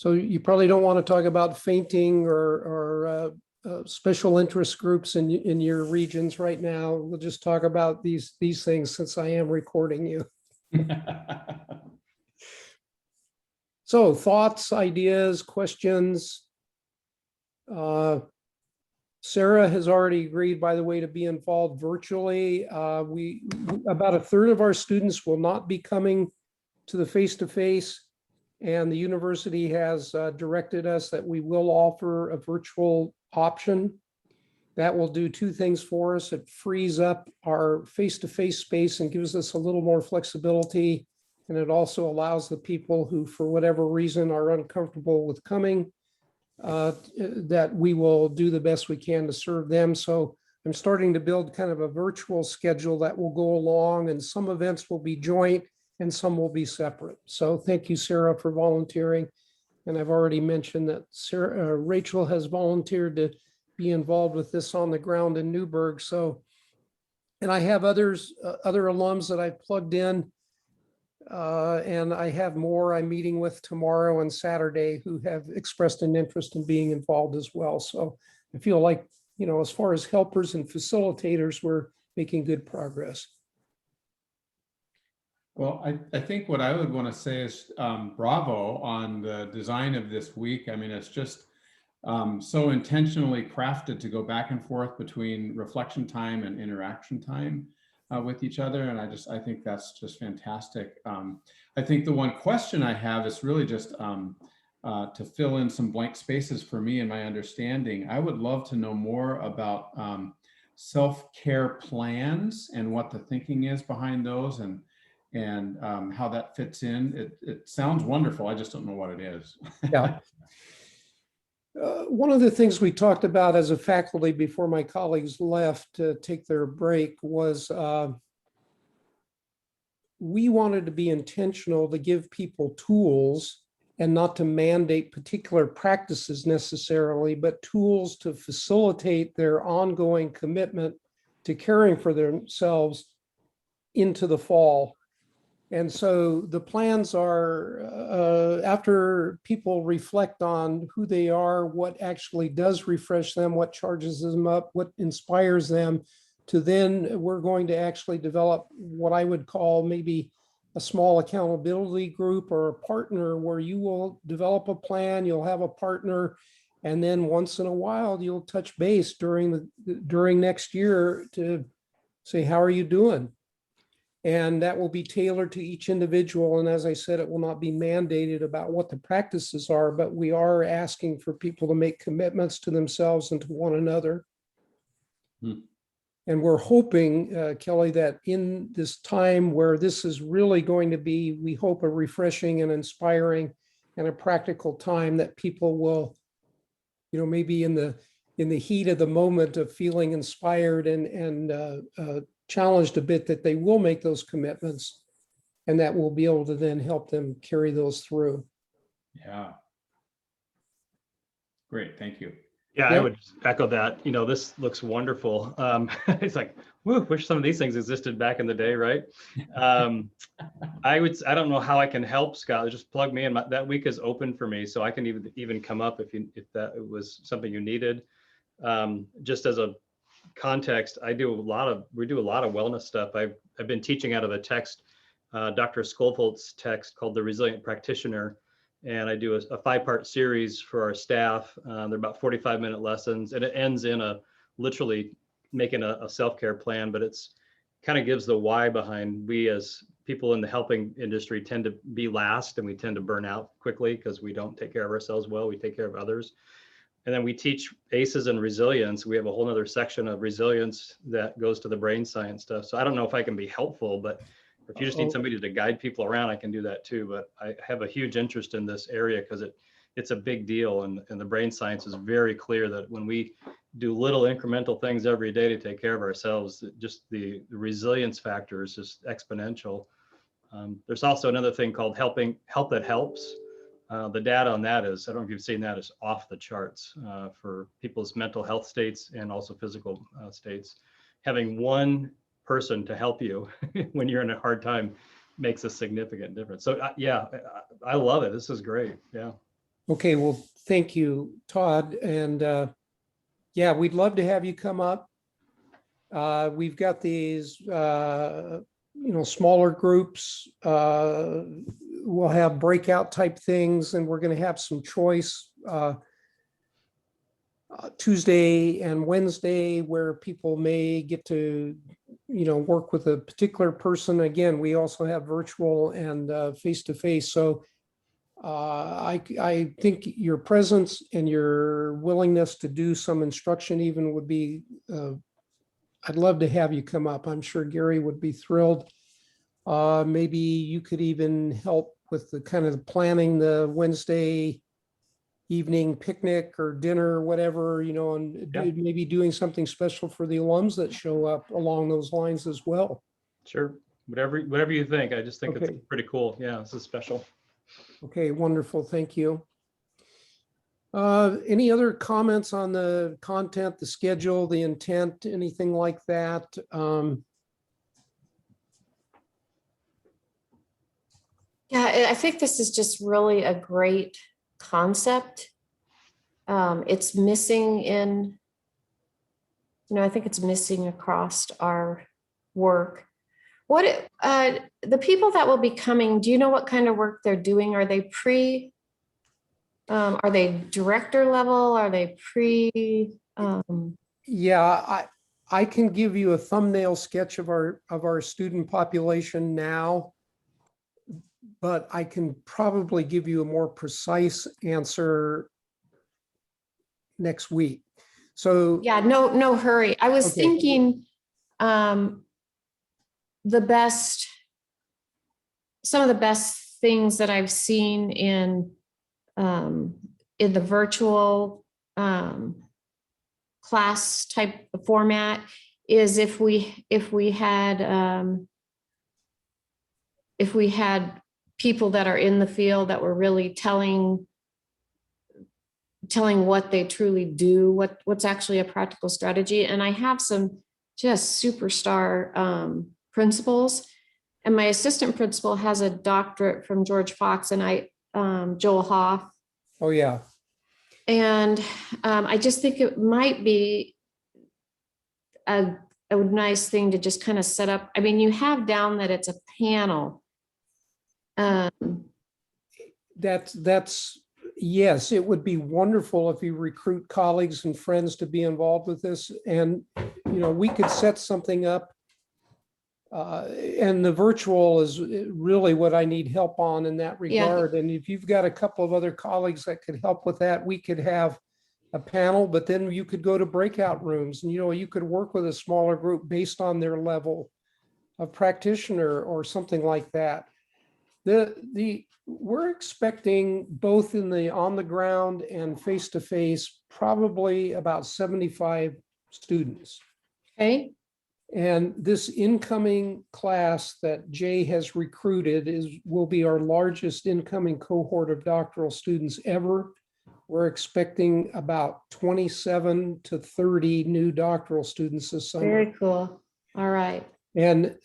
So you probably don't want to talk about fainting or special interest groups in your regions right now. We'll just talk about these things since I am recording you. So thoughts, ideas, questions. Sarah has already agreed, by the way, to be involved virtually. About a third of our students will not be coming to the face-to-face, and the university has directed us that we will offer a virtual option. That will do two things for us. It frees up our face-to-face space and gives us a little more flexibility. And it also allows the people who, for whatever reason, are uncomfortable with coming, that we will do the best we can to serve them. So I'm starting to build kind of a virtual schedule that will go along, and some events will be joint and some will be separate. So thank you, Sarah, for volunteering. And I've already mentioned that Rachel has volunteered to be involved with this on the ground in Newburgh. So, and I have other alums that I've plugged in, and I have more I'm meeting with tomorrow and Saturday who have expressed an interest in being involved as well. So I feel like, as far as helpers and facilitators, we're making good progress. Well, I think what I would want to say is bravo on the design of this week. I mean, it's just so intentionally crafted to go back and forth between reflection time and interaction time with each other. And I think that's just fantastic. I think the one question I have is really just to fill in some blank spaces for me and my understanding. I would love to know more about self-care plans and what the thinking is behind those, and how that fits in. It sounds wonderful. I just don't know what it is. Yeah. One of the things we talked about as a faculty before my colleagues left to take their break was we wanted to be intentional to give people tools and not to mandate particular practices necessarily, but tools to facilitate their ongoing commitment to caring for themselves into the fall. And so the plans are, after people reflect on who they are, what actually does refresh them, what charges them up, what inspires them, to then we're going to actually develop what I would call maybe a small accountability group or a partner, where you will develop a plan, you'll have a partner, and then once in a while you'll touch base during next year to say, how are you doing? And that will be tailored to each individual. And as I said, it will not be mandated about what the practices are, but we are asking for people to make commitments to themselves and to one another. And we're hoping, Kelly, that in this time where this is really going to be, we hope, a refreshing and inspiring and a practical time, that people will, maybe in the heat of the moment of feeling inspired and challenged a bit, that they will make those commitments, and that we'll be able to then help them carry those through. Yeah. Great, thank you. Yeah, I would echo that. This looks wonderful. It's like, woo, wish some of these things existed back in the day, right? I don't know how I can help, Scott. Just plug me in. That week is open for me, so I can even come up if that was something you needed. Just as a context, we do a lot of wellness stuff. I've been teaching out of a text, Dr. Skolfolt's text called The Resilient Practitioner. And I do a 5-part series for our staff. They're about 45-minute lessons, and it ends in literally making a self-care plan, but it's kind of gives the why behind. We as people in the helping industry tend to be last, and we tend to burn out quickly because we don't take care of ourselves well. We take care of others. And then we teach ACEs and resilience. We have a whole nother section of resilience that goes to the brain science stuff. So I don't know if I can be helpful, but if you just need somebody to guide people around, I can do that too. But I have a huge interest in this area because it's a big deal. And the brain science is very clear that when we do little incremental things every day to take care of ourselves, just the resilience factor is just exponential. There's also another thing called Help That Helps. The data on that is, I don't know if you've seen that, is off the charts for people's mental health states and also physical states. Having one person to help you when you're in a hard time makes a significant difference. So yeah, I love it. This is great. Yeah. Okay, well, thank you, Todd. And yeah, we'd love to have you come up. We've got these, smaller groups. We'll have breakout type things, and we're going to have some choice Tuesday and Wednesday where people may get to, work with a particular person. Again, we also have virtual and face-to-face. So I think your presence and your willingness to do some instruction even would be, I'd love to have you come up. I'm sure Gary would be thrilled. Maybe you could even help with the kind of planning the Wednesday evening picnic or dinner, or whatever, and Yeah. maybe doing something special for the alums that show up along those lines as well. Sure. Whatever you think. I just think Okay. it's pretty cool. Yeah, this is special. Okay, wonderful. Thank you. Any other comments on the content, the schedule, the intent, anything like that? Yeah, I think this is just really a great concept. It's missing in, I think it's missing across our work. The people that will be coming, do you know what kind of work they're doing? Are they are they director level? Are they Yeah, I can give you a thumbnail sketch of our student population now, but I can probably give you a more precise answer next week. So Yeah, no hurry. I was Okay. thinking, some of the best things that I've seen in the virtual class type of format is if we had people that are in the field that were really telling what they truly do, what's actually a practical strategy. And I have some just superstar principals, and my assistant principal has a doctorate from George Fox, and Joel Hoff. Oh, yeah. And I just think it might be a nice thing to just kind of set up. I mean, you have down that it's a panel. That's yes, it would be wonderful if you recruit colleagues and friends to be involved with this. And, we could set something up. And the virtual is really what I need help on in that regard. And if you've got a couple of other colleagues that could help with that, we could have a panel, but then you could go to breakout rooms and, you could work with a smaller group based on their level of practitioner or something like that. We're expecting both in the on the ground and face-to-face, probably about 75 students. Okay. And this incoming class that Jay has recruited will be our largest incoming cohort of doctoral students ever. We're expecting about 27 to 30 new doctoral students this summer. Very cool. All right. And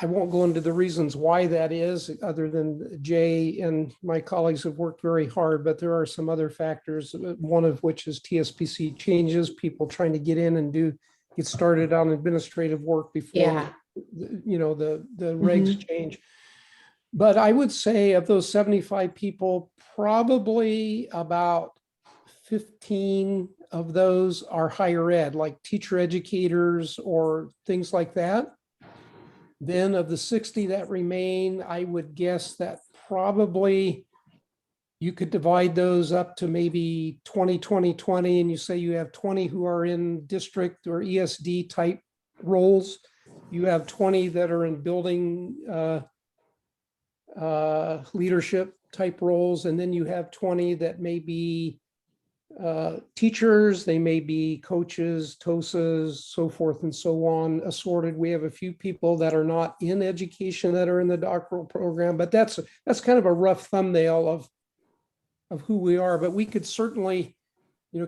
I won't go into the reasons why that is, other than Jay and my colleagues have worked very hard, but there are some other factors, one of which is TSPC changes, people trying to get in and get started on administrative work before, the regs change. But I would say of those 75 people, probably about 15 of those are higher ed, like teacher educators or things like that. Then of the 60 that remain, I would guess that probably you could divide those up to maybe 20, 20, 20, and you say you have 20 who are in district or ESD type roles. You have 20 that are in building leadership type roles, and then you have 20 that may be teachers, they may be coaches, TOSAs, so forth and so on, assorted. We have a few people that are not in education that are in the doctoral program, but that's kind of a rough thumbnail of who we are. But we could certainly,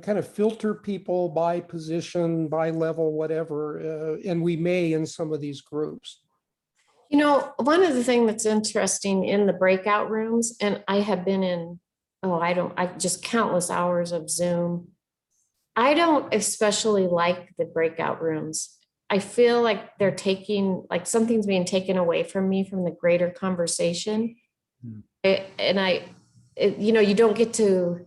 kind of filter people by position, by level, whatever, and we may in some of these groups. One of the things that's interesting in the breakout rooms, and I have been in I just countless hours of Zoom. I don't especially like the breakout rooms. I feel like they're taking, like something's being taken away from me from the greater conversation. Hmm. You don't get to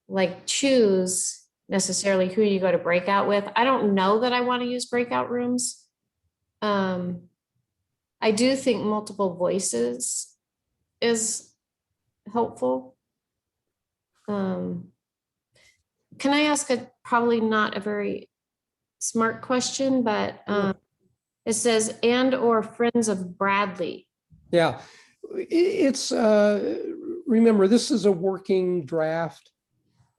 like choose necessarily who you go to breakout with. I don't know that I want to use breakout rooms. I do think multiple voices is helpful. Can I ask a probably not a very smart question, but it says and or friends of Bradley. Yeah, it's, remember, this is a working draft.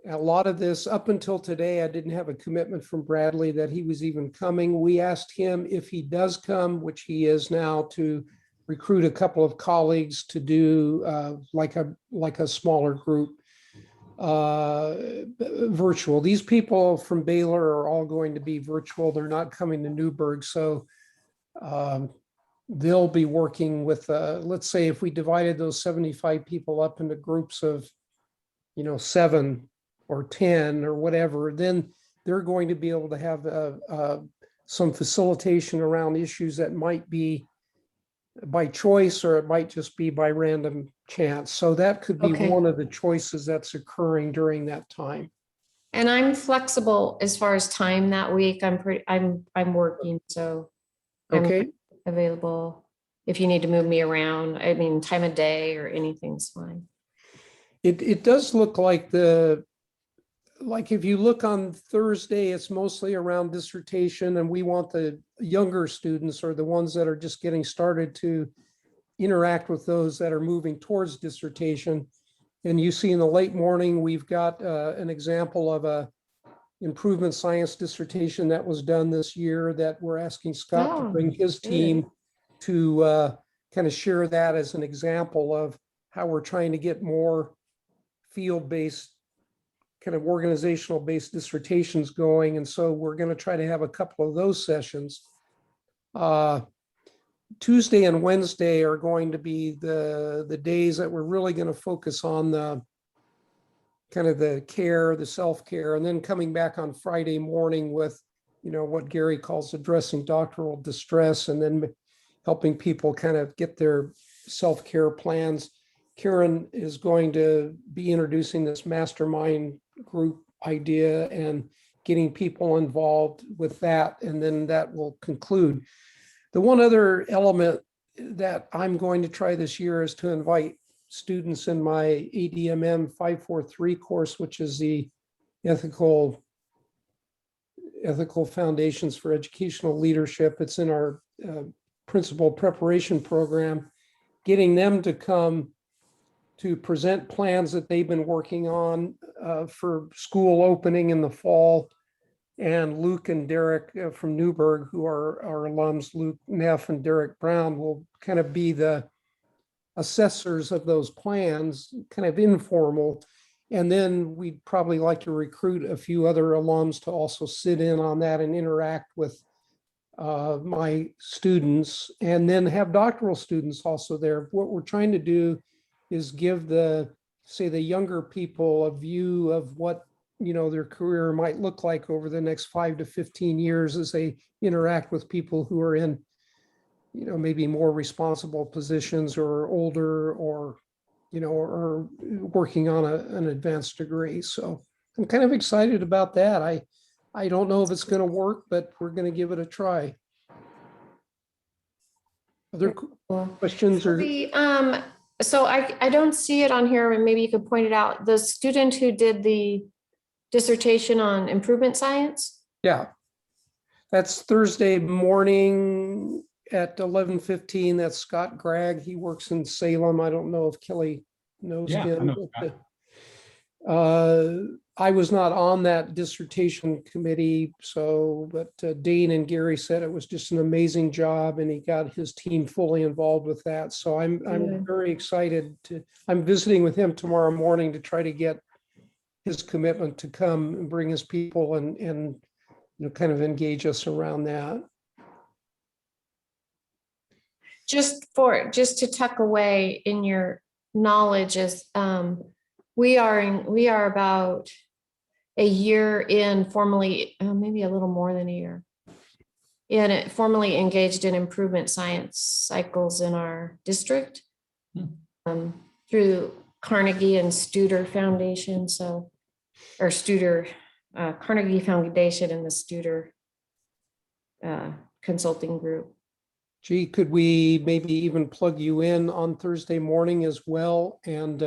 A lot of this, up until today, I didn't have a commitment from Bradley that he was even coming. We asked him if he does come, which he is now, to recruit a couple of colleagues to do like a smaller group virtual. These people from Baylor are all going to be virtual. They're not coming to Newburgh. So they'll be working with, let's say if we divided those 75 people up into groups of, 7 or 10 or whatever, then they're going to be able to have some facilitation around issues that might be by choice, or it might just be by random chance. So that could be Okay. one of the choices that's occurring during that time. And I'm flexible as far as time that week. I'm working, so I'm Okay, available if you need to move me around. I mean, time of day or anything's fine. it does look like if you look on Thursday, it's mostly around dissertation, and we want the younger students or the ones that are just getting started to interact with those that are moving towards dissertation. And you see in the late morning, we've got an example of a improvement science dissertation that was done this year that we're asking Scott to Oh, bring his good. team to kind of share that as an example of how we're trying to get more field-based, kind of organizational-based dissertations going. And so we're going to try to have a couple of those sessions. Tuesday and Wednesday are going to be the days that we're really going to focus on the kind of the care, the self-care, and then coming back on Friday morning with, what Gary calls addressing doctoral distress, and then helping people kind of get their self-care plans. Karen is going to be introducing this mastermind group idea and getting people involved with that, and then that will conclude. The one other element that I'm going to try this year is to invite students in my ADMM 543 course, which is the ethical foundations for educational leadership. It's in our principal preparation program, getting them to come to present plans that they've been working on for school opening in the fall. And Luke and Derek from Newburgh, who are our alums, Luke Neff and Derek Brown, will kind of be the assessors of those plans, kind of informal. And then we'd probably like to recruit a few other alums to also sit in on that and interact with my students, and then have doctoral students also there. What we're trying to do is give the younger people a view of what their career might look like over the next 5 to 15 years as they interact with people who are in maybe more responsible positions or older, or or working on an advanced degree. So I'm kind of excited about that. I don't know if it's going to work, but we're going to give it a try. Other Cool. questions or? So I don't see it on here, and maybe you could point it out. The student who did the dissertation on improvement science? Yeah, that's Thursday morning at 11:15. That's Scott Gregg. He works in Salem. I don't know if Kelly knows Yeah, I him. know Scott. I was not on that dissertation committee, but Dane and Gary said it was just an amazing job, and he got his team fully involved with that. So I'm Good. very excited I'm visiting with him tomorrow morning to try to get his commitment to come and bring his people and kind of engage us around that. Just to tuck away in your knowledge is We are about a year in formally, maybe a little more than a year. In it, formally engaged in improvement science cycles in our district through Carnegie and Studer Foundation. So, or Studer, Carnegie Foundation and the Studer Consulting Group. Gee, could we maybe even plug you in on Thursday morning as well? And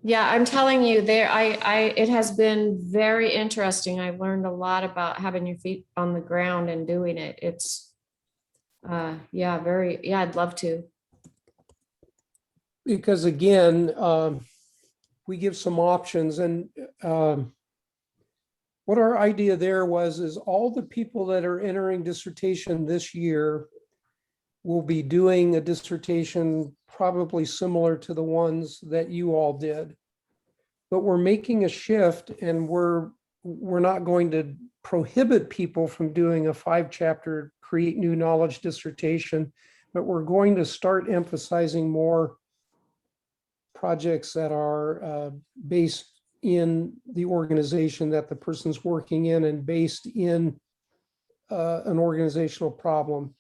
yeah, I'm telling you, it has been very interesting. I've learned a lot about having your feet on the ground and doing it. It's, I'd love to. because again, we give some options, and what our idea there was is all the people that are entering dissertation this year will be doing a dissertation probably similar to the ones that you all did. But we're making a shift, and we're not going to prohibit people from doing a 5-chapter create new knowledge dissertation, but we're going to start emphasizing more projects that are based in the organization that the person's working in and based in an organizational problem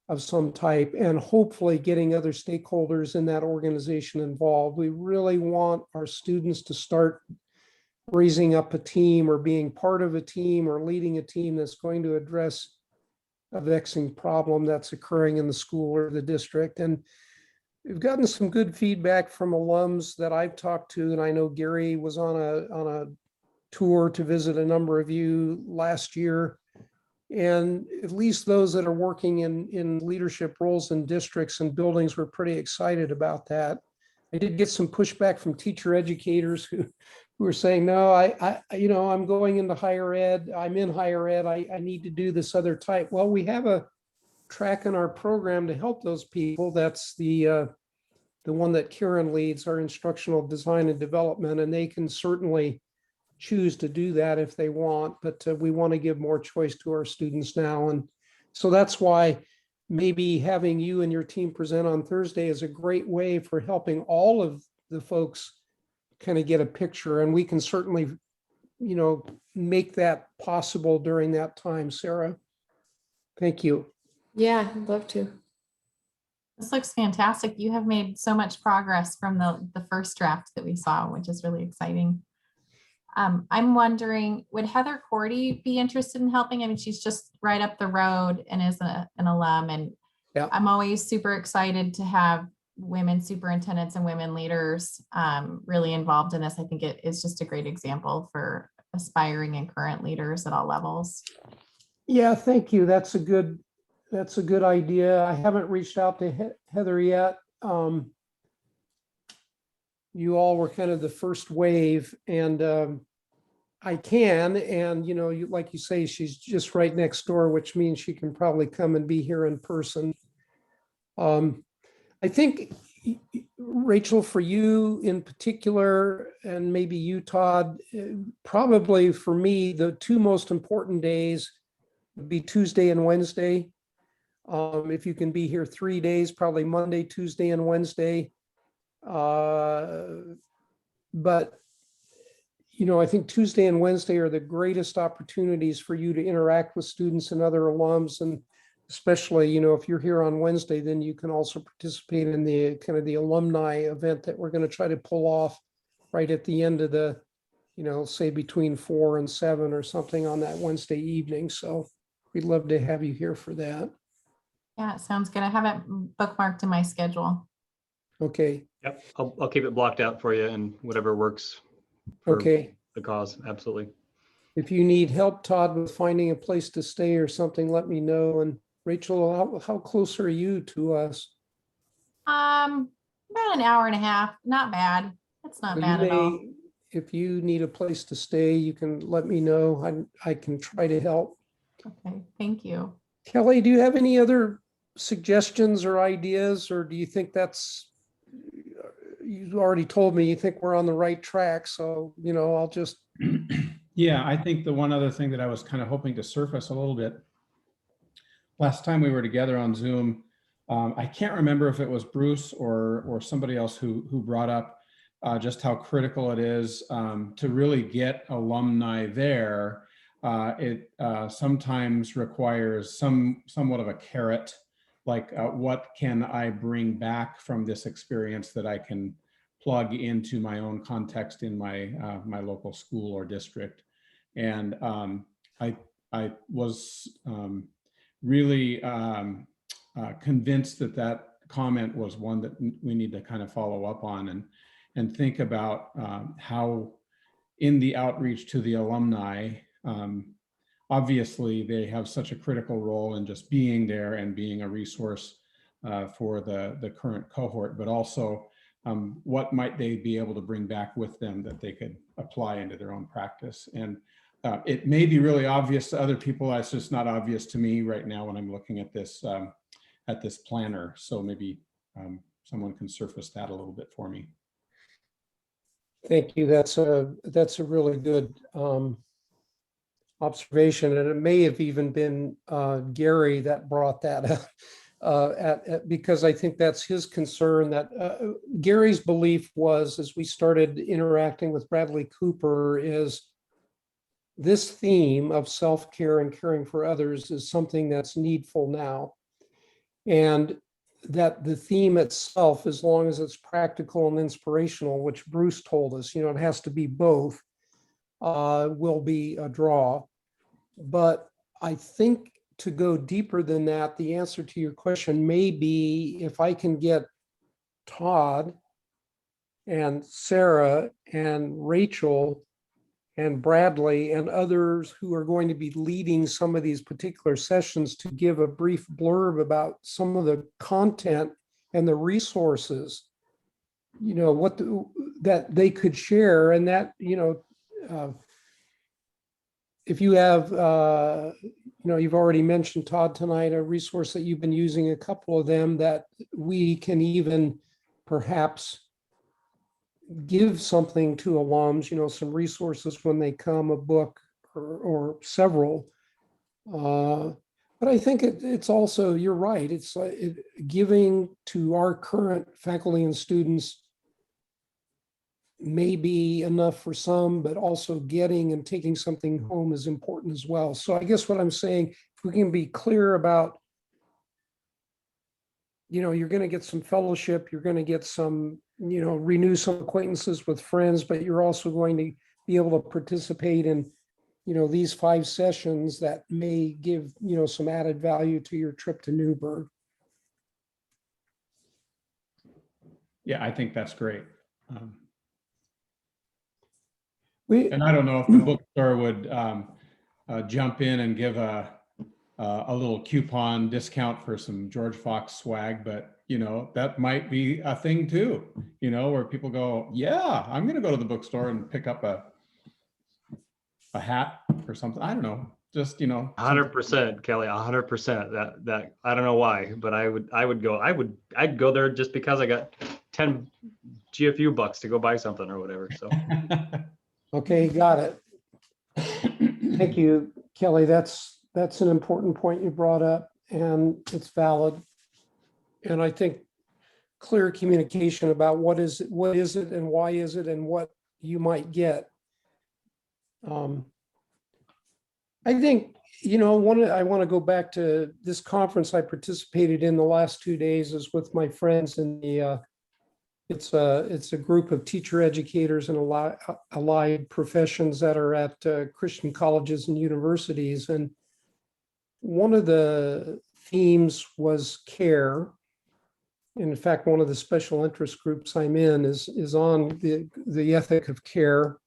of some type, and hopefully getting other stakeholders in that organization involved. We really want our students to start raising up a team or being part of a team or leading a team that's going to address a vexing problem that's occurring in the school or the district. And we've gotten some good feedback from alums that I've talked to, and I know Gary was on a tour to visit a number of you last year. And at least those that are working in leadership roles in districts and buildings were pretty excited about that. I did get some pushback from teacher educators who were saying, no, I'm going into higher ed. I'm in higher ed. I need to do this other type. Well, we have a track in our program to help those people. That's the one that Karen leads, our instructional design and development, and they can certainly choose to do that if they want, but we want to give more choice to our students now. And so that's why maybe having you and your team present on Thursday is a great way for helping all of the folks kind of get a picture. And we can certainly, make that possible during that time, Sarah. Thank you. Yeah, I'd love to. This looks fantastic. You have made so much progress from the first draft that we saw, which is really exciting. I'm wondering, would Heather Cordy be interested in helping? I mean, she's just right up the road and is an alum. And yeah. I'm always super excited to have women superintendents and women leaders really involved in this. I think it is just a great example for aspiring and current leaders at all levels. Yeah, thank you. That's a good idea. I haven't reached out to Heather yet. You all were kind of the first wave, and I can, and like you say, she's just right next door, which means she can probably come and be here in person. I think, Rachel, for you in particular, and maybe you, Todd, probably for me, the two most important days would be Tuesday and Wednesday. If you can be here 3 days, probably Monday, Tuesday, and Wednesday. But I think Tuesday and Wednesday are the greatest opportunities for you to interact with students and other alums. And especially, if you're here on Wednesday, then you can also participate in the kind of the alumni event that we're going to try to pull off right at the end of the, say between 4 and 7 or something on that Wednesday evening. So we'd love to have you here for that. Yeah, it sounds good. I have it bookmarked in my schedule. Okay. Yep, I'll keep it blocked out for you and whatever works for Okay. the cause. Absolutely. If you need help, Todd, with finding a place to stay or something, let me know. And Rachel, how close are you to us? About an hour and a half. Not bad. That's not bad at all. If you need a place to stay, you can let me know. I can try to help. Okay, thank you. Kelly, do you have any other suggestions or ideas, or do you think you already told me you think we're on the right track? So, I'll just. Yeah, I think the one other thing that I was kind of hoping to surface a little bit, last time we were together on Zoom, I can't remember if it was Bruce or somebody else who brought up just how critical it is to really get alumni there. It sometimes requires somewhat of a carrot, like what can I bring back from this experience that I can plug into my own context in my my local school or district. And I was really convinced that that comment was one that we need to kind of follow up on and think about how in the outreach to the alumni, obviously they have such a critical role in just being there and being a resource for the current cohort, but also what might they be able to bring back with them that they could apply into their own practice. And it may be really obvious to other people. It's just not obvious to me right now when I'm looking at this planner. So maybe someone can surface that a little bit for me. Thank you. That's a really good observation, and it may have even been Gary that brought that up. Because I think that's his concern. That Gary's belief was, as we started interacting with Bradley Cooper, is this theme of self-care and caring for others is something that's needful now. And that the theme itself, as long as it's practical and inspirational, which Bruce told us, it has to be both, will be a draw. But I think to go deeper than that, the answer to your question may be if I can get Todd and Sarah and Rachel and Bradley and others who are going to be leading some of these particular sessions to give a brief blurb about some of the content and the resources, that they could share. And that, if you have, you've already mentioned, Todd, tonight, a resource that you've been using, a couple of them that we can even perhaps give something to alums, some resources when they come, a book or several. But I think it's also, you're right, it's like giving to our current faculty and students may be enough for some, but also getting and taking something home is important as well. So I guess what I'm saying, if we can be clear about, you're going to get some fellowship, you're going to get some, renew some acquaintances with friends, but you're also going to be able to participate in, these 5 sessions that may give, some added value to your trip to Newburgh. Yeah, I think that's great. We, And I don't know if the bookstore would jump in and give a little coupon discount for some George Fox swag, but that might be a thing too, where people go, yeah, I'm going to go to the bookstore and pick up a hat or something. I don't know, just 100%, Kelly, 100%. That I don't know why, but I'd go there just because I got 10 GFU bucks to go buy something or whatever. So okay, got it. Thank you, Kelly. That's an important point you brought up, and it's valid. And I think clear communication about what is it, and why is it, and what you might get. I think, I want to go back to this conference I participated in the last 2 days is with my friends in the, it's a group of teacher educators and allied professions that are at Christian colleges and universities. And one of the themes was care. In fact, one of the special interest groups I'm in is on the ethic of care.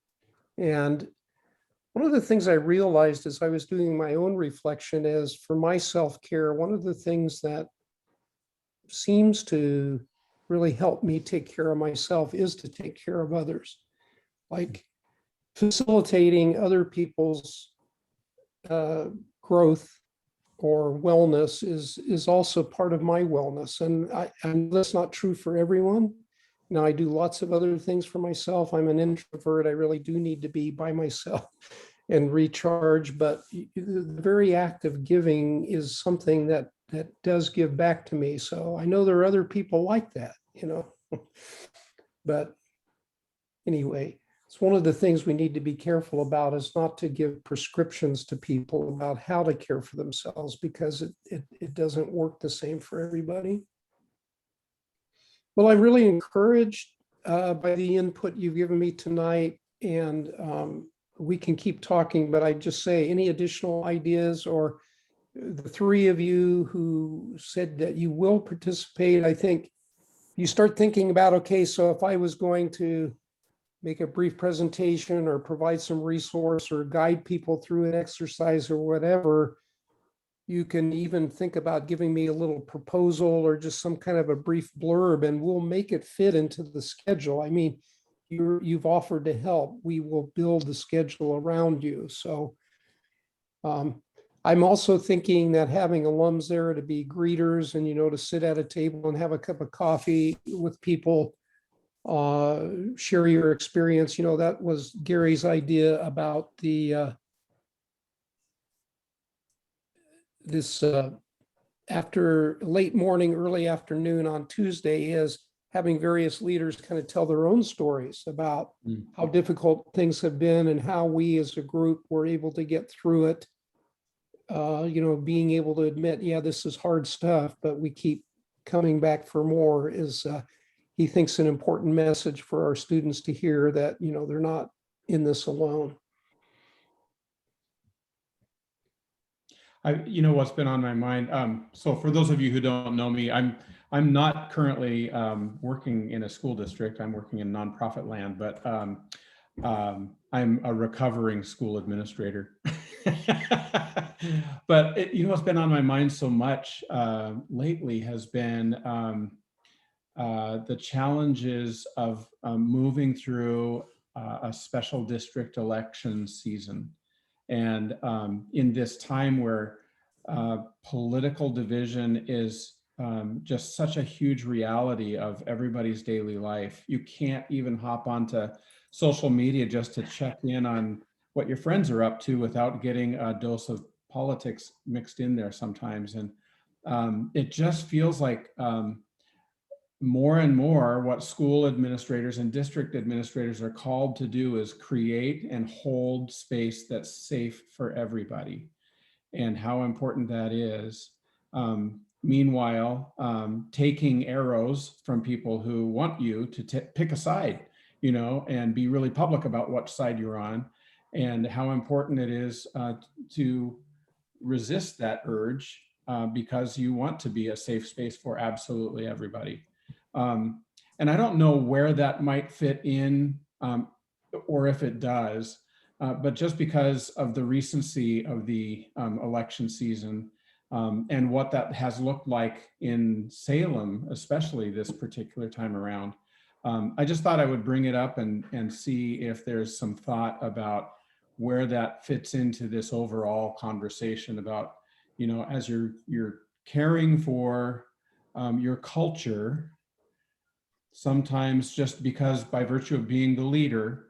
And one of the things I realized as I was doing my own reflection is for my self-care, one of the things that seems to really help me take care of myself is to take care of others. Like facilitating other people's growth or wellness is also part of my wellness. And that's not true for everyone. Now, I do lots of other things for myself. I'm an introvert. I really do need to be by myself and recharge. But the very act of giving is something that does give back to me. So I know there are other people like that, But anyway, it's one of the things we need to be careful about is not to give prescriptions to people about how to care for themselves because it doesn't work the same for everybody. Well, I'm really encouraged by the input you've given me tonight, and we can keep talking, but I just say any additional ideas, or the three of you who said that you will participate, I think you start thinking about, okay, so if I was going to make a brief presentation or provide some resource or guide people through an exercise or whatever, you can even think about giving me a little proposal or just some kind of a brief blurb, and we'll make it fit into the schedule. I mean, you've offered to help. We will build the schedule around you. So I'm also thinking that having alums there to be greeters and, to sit at a table and have a cup of coffee with people, share your experience. That was Gary's idea about this after late morning, early afternoon on Tuesday, is having various leaders kind of tell their own stories about how difficult things have been and how we as a group were able to get through it. Being able to admit, yeah, this is hard stuff, but we keep coming back for more is, he thinks, an important message for our students to hear, that, they're not in this alone. What's been on my mind. So for those of you who don't know me, I'm not currently working in a school district. I'm working in nonprofit land, but I'm a recovering school administrator. But what's been on my mind so much lately has been the challenges of moving through a special district election season. And in this time where political division is just such a huge reality of everybody's daily life, you can't even hop onto social media just to check in on what your friends are up to without getting a dose of politics mixed in there sometimes. And it just feels like more and more what school administrators and district administrators are called to do is create and hold space that's safe for everybody, and how important that is. Meanwhile, taking arrows from people who want you to pick a side, and be really public about what side you're on, and how important it is to resist that urge because you want to be a safe space for absolutely everybody. And I don't know where that might fit in, or if it does, but just because of the recency of the election season and what that has looked like in Salem, especially this particular time around, I just thought I would bring it up and see if there's some thought about where that fits into this overall conversation about, as you're caring for your culture, sometimes just because by virtue of being the leader,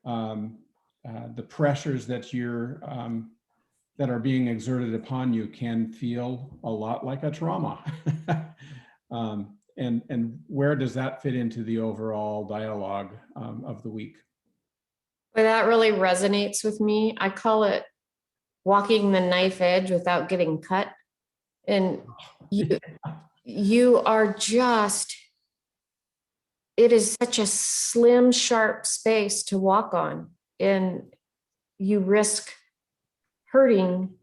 the pressures that that are being exerted upon you can feel a lot like a trauma. And where does that fit into the overall dialogue of the week? Well, that really resonates with me. I call it walking the knife edge without getting cut. And you are just, it is such a slim, sharp space to walk on, and you risk hurting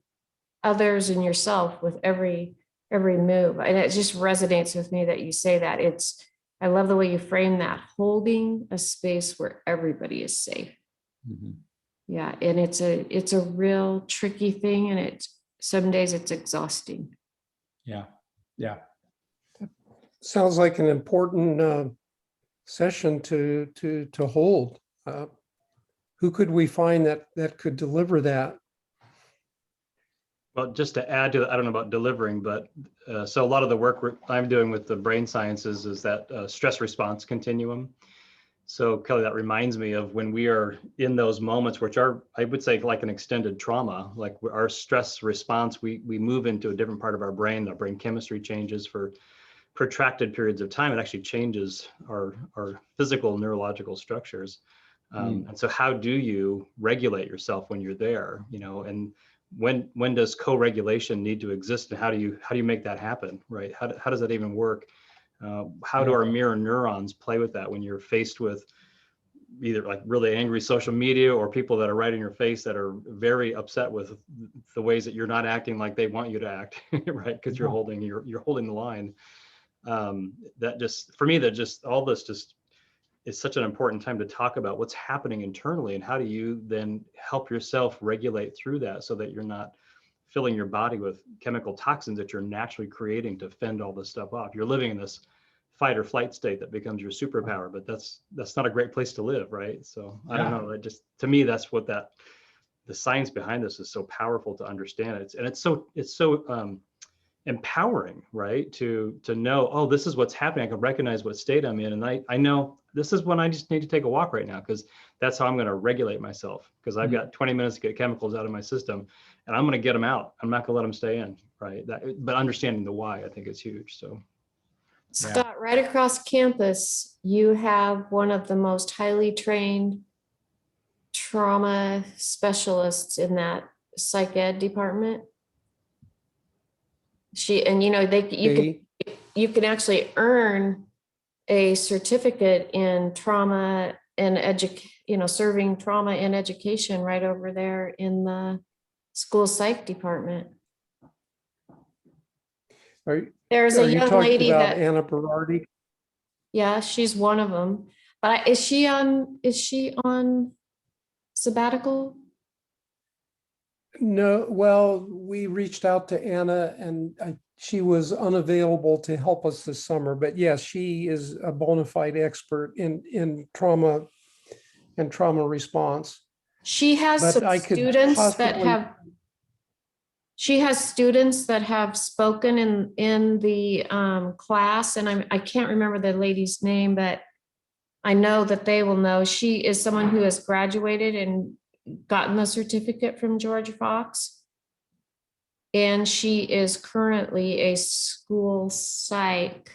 others and yourself with every move. And it just resonates with me that you say that. I love the way you frame that, holding a space where everybody is safe. Mm-hmm. Yeah, and it's a real tricky thing, and some days it's exhausting. Yeah. Sounds like an important session to hold. Who could we find that could deliver that? Well, just to add to it, I don't know about delivering, but so a lot of the work I'm doing with the brain sciences is that stress response continuum. So Kelly, that reminds me of when we are in those moments, which are, I would say, like an extended trauma, like our stress response, we move into a different part of our brain. The brain chemistry changes for protracted periods of time, it actually changes our physical neurological structures. And so how do you regulate yourself when you're there, you know, and when does co-regulation need to exist, and how do you make that happen, right? How does that even work? How do our mirror neurons play with that when you're faced with either like really angry social media or people that are right in your face that are very upset with the ways that you're not acting like they want you to act, right? Because you're holding the line. That just, for me, that just all this just is such an important time to talk about what's happening internally, and how do you then help yourself regulate through that so that you're not filling your body with chemical toxins that you're naturally creating to fend all this stuff off. You're living in this fight or flight state that becomes your superpower, but that's not a great place to live, right? So I don't know, it just, to me, that's what the science behind this is so powerful to understand. It's so empowering, right? To know, oh, this is what's happening. I can recognize what state I'm in. And I know this is when I just need to take a walk right now, because that's how I'm going to regulate myself, because I've got 20 minutes to get chemicals out of my system, and I'm going to get them out. I'm not going to let them stay in, right? But understanding the why, I think, is huge. So Scott, right across campus, you have one of the most highly trained trauma specialists in that psych ed department. And you know, you can actually earn a certificate in trauma and serving trauma in education right over there in the school psych department. There's a young lady that Anna Berardi. Yeah, she's one of them. But is she on sabbatical? No, well, we reached out to Anna, and she was unavailable to help us this summer. But yes, she is a bona fide expert in trauma and trauma response. She has But some I could students that possibly- have. She has students that have spoken in the class, and I can't remember the lady's name, but I know that they will know. She is someone who has graduated and gotten the certificate from George Fox. And she is currently a school psych,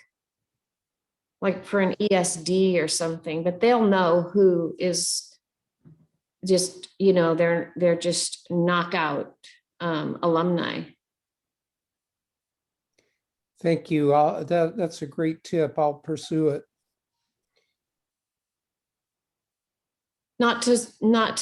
like for an ESD or something, but they'll know who is just, you know, they're just knockout alumni. Thank you. That's a great tip. I'll pursue it. Not to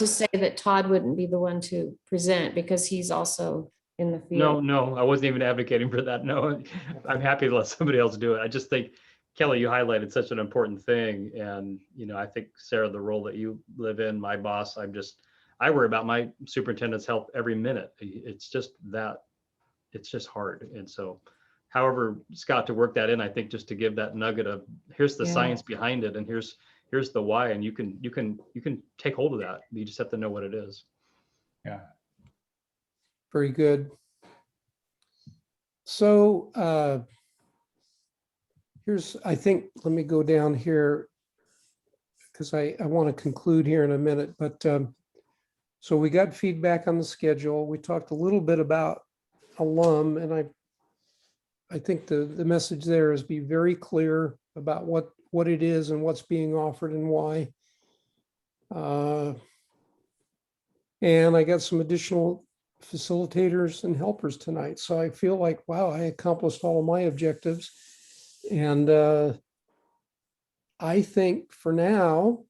say that Todd wouldn't be the one to present, because he's also in the field. no, I wasn't even advocating for that. No, I'm happy to let somebody else do it. I just think, Kelly, you highlighted such an important thing. And, you know, I think, Sarah, the role that you live in, my boss, I worry about my superintendent's health every minute. It's just hard. And so however, Scott, to work that in, I think just to give that nugget of, here's the science behind it, and here's the why, and you can take hold of that. You just have to know what it is. Yeah. Very good. So let me go down here, because I want to conclude here in a minute. But so we got feedback on the schedule. We talked a little bit about alum, and I think the message there is be very clear about what it is and what's being offered and why. And I got some additional facilitators and helpers tonight. So I feel like, wow, I accomplished all of my objectives. And I think for now,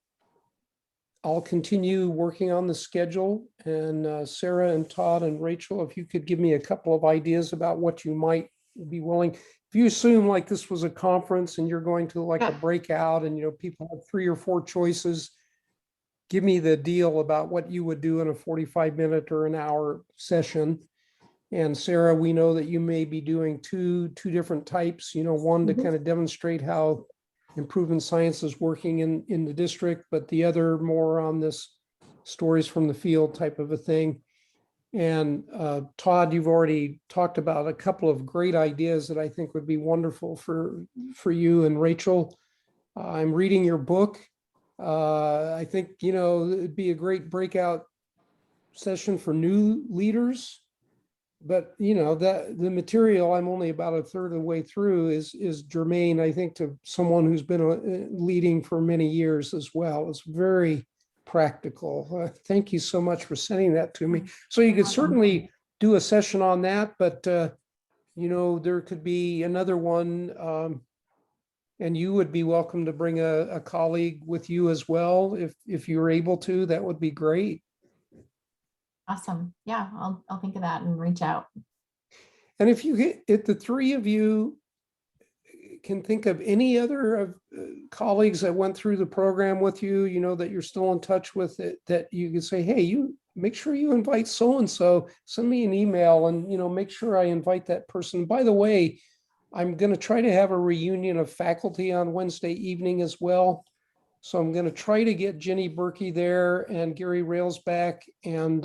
I'll continue working on the schedule. And Sarah and Todd and Rachel, if you could give me a couple of ideas about what you might be willing. If you assume like this was a conference and you're going to like a breakout and, you know, people have 3 or 4 choices, give me the deal about what you would do in a 45-minute or an hour session. And Sarah, we know that you may be doing two different types, you know, one to kind of demonstrate how improvement science is working in the district, but the other more on this stories from the field type of a thing. And Todd, you've already talked about a couple of great ideas that I think would be wonderful for you and Rachel. I'm reading your book. I think, you know, it'd be a great breakout session for new leaders. but you know, that the material I'm only about a third of the way through is germane, I think, to someone who's been leading for many years as well. It's very practical. Thank you so much for sending that to me. So you could certainly do a session on that, but you know, there could be another one. And you would be welcome to bring a colleague with you as well, if you're able to. That would be great. Awesome. Yeah, I'll think of that and reach out. And if the three of you can think of any other colleagues that went through the program with you, you know, that you're still in touch with, that you could say, hey, you make sure you invite so-and-so, send me an email, and, you know, make sure I invite that person. By the way, I'm going to try to have a reunion of faculty on Wednesday evening as well. So I'm going to try to get Jenny Berkey there, and Gary Railsback, and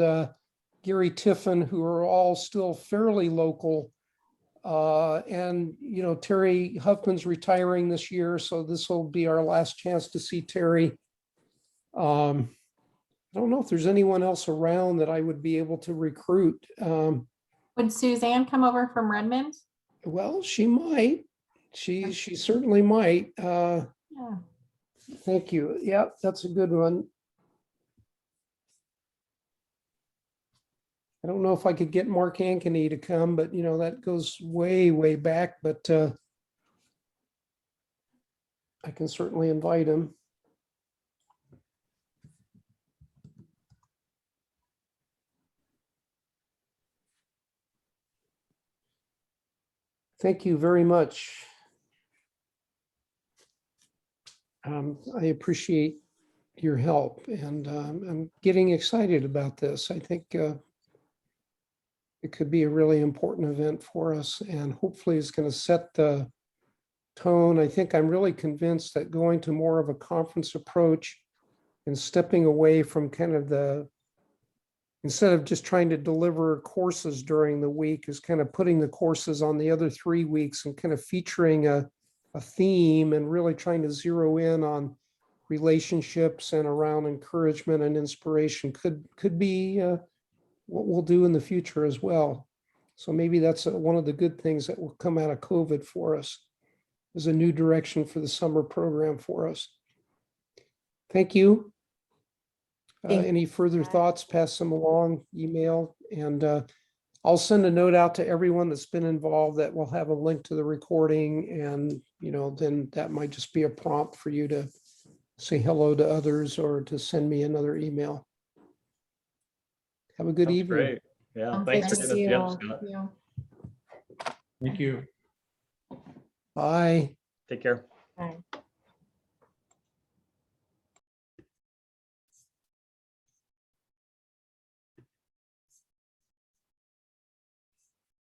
Gary Tiffin, who are all still fairly local. And, you know, Terry Huffman's retiring this year, so this will be our last chance to see Terry. I don't know if there's anyone else around that I would be able to recruit. Would Suzanne come over from Redmond? Well, she might. She certainly might. Yeah. Thank you. Yeah, that's a good one. I don't know if I could get Mark Ankeny to come, but you know, that goes way, way back, but I can certainly invite him. Thank you very much. I appreciate your help, and I'm getting excited about this. I think it could be a really important event for us, and hopefully it's going to set the tone. I think I'm really convinced that going to more of a conference approach and stepping away from kind of instead of just trying to deliver courses during the week, is kind of putting the courses on the other 3 weeks and kind of featuring a theme and really trying to zero in on relationships and around encouragement and inspiration could be what we'll do in the future as well. So maybe that's one of the good things that will come out of COVID for us, is a new direction for the summer program for us. Thank you. Any further thoughts, pass them along, email, and I'll send a note out to everyone that's been involved that will have a link to the recording, and you know, then that might just be a prompt for you to say hello to others or to send me another email. Have a good Sounds evening. great. Yeah, Sounds thanks for good. getting See us you all. together, Scott. Thank you. Thank you. Bye. Take care. Bye.